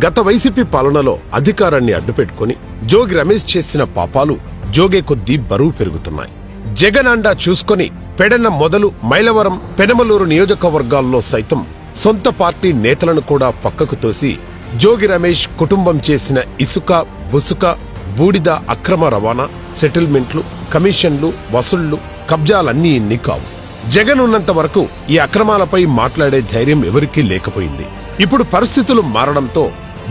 గత వైసీపీ పాలనలో అధికారాన్ని అడ్డుపెట్టుకుని జోగి రమేష్ చేసిన పాపాలు జోగే కొద్దీ బరువు పెరుగుతున్నాయి. జగన్ అండా చూసుకొని పెడన మొదలు మైలవరం, పెనమలూరు నియోజకవర్గాల్లో సైతం సొంత పార్టీ నేతలను కూడా పక్కకు తోసి జోగి రమేష్ కుటుంబం చేసిన ఇసుక, బుసుక, బూడిద అక్రమ రవాణా, సెటిల్మెంట్లు, కమిషన్లు, వసూళ్లు, కబ్జాలన్నీ ఇన్ని కావు. జగన్ ఉన్నంత వరకు ఈ అక్రమాలపై మాట్లాడే ధైర్యం ఎవరికీ లేకపోయింది. ఇప్పుడు పరిస్థితులు మారడంతో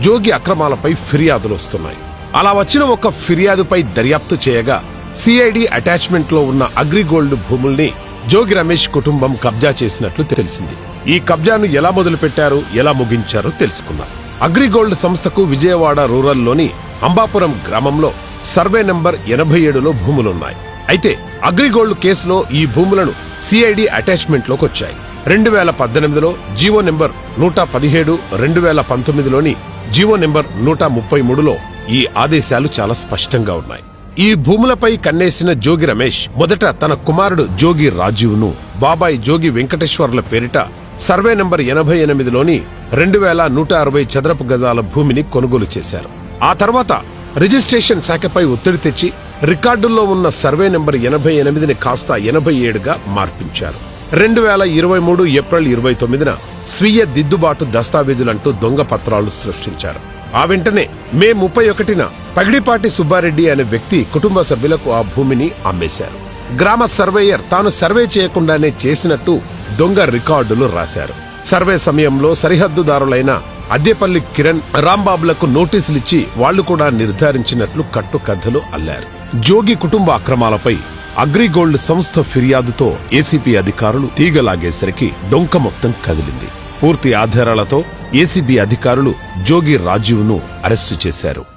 జోగి అక్రమాలపై ఫిర్యాదులొస్తున్నాయి. అలా వచ్చిన ఒక ఫిర్యాదుపై దర్యాప్తు చేయగా సిఐడి అటాచ్మెంట్ లో ఉన్న అగ్రిగోల్డ్ భూముల్ని జోగి రమేష్ కుటుంబం కబ్జా చేసినట్లు తెలిసింది. ఈ కబ్జాను ఎలా మొదలుపెట్టారు, ఎలా ముగించారో తెలుసుకుందాం. అగ్రిగోల్డ్ సంస్థకు విజయవాడ రూరల్లోని అంబాపురం గ్రామంలో సర్వే నంబర్ 87లో భూములున్నాయి. అయితే అగ్రిగోల్డ్ కేసులో ఈ భూములను సిఐడి అటాచ్మెంట్ లోకి వచ్చాయి. 2018లో జీవో నెంబర్ 117, 2019లోని జీవో నెంబర్ 133లో ఈ ఆదేశాలు చాలా స్పష్టంగా ఉన్నాయి. ఈ భూములపై కన్నేసిన జోగి రమేష్ మొదట తన కుమారుడు జోగి రాజీవ్ను బాబాయ్ జోగి వెంకటేశ్వర్ల పేరిట సర్వే నంబర్ 88లోని 2160 చదరపు గజాల భూమిని కొనుగోలు చేశారు. ఆ తర్వాత రిజిస్ట్రేషన్ శాఖపై ఒత్తిడి తెచ్చి రికార్డుల్లో ఉన్న సర్వే నంబర్ 88ని కాస్త 87గా మార్పించారు. 2023 ఏప్రిల్ 29న స్వీయ దిద్దుబాటు దస్తావేజులంటూ దొంగ పత్రాలు సృష్టించారు. ఆ వెంటనే మే 31న పగిడిపాటి సుబ్బారెడ్డి అనే వ్యక్తి కుటుంబ సభ్యులకు ఆ భూమిని అమ్మేశారు. గ్రామ సర్వేయర్ తాను సర్వే చేయకుండానే చేసినట్టు దొంగ రికార్డులు రాశారు. సర్వే సమయంలో సరిహద్దుదారులైన అద్దేపల్లి కిరణ్, రాంబాబులకు నోటీసులిచ్చి వాళ్లు కూడా నిర్ధారించినట్లు కట్టుకథలు అల్లారు. జోగి కుటుంబ అక్రమాలపై అగ్రిగోల్డ్ సంస్థ ఫిర్యాదుతో ఏసీబీ అధికారులు తీగలాగేసరికి డొంక మొత్తం కదిలింది. పూర్తి ఆధారాలతో ఏసీబీ అధికారులు జోగి రాజీవ్ను అరెస్టు చేశారు.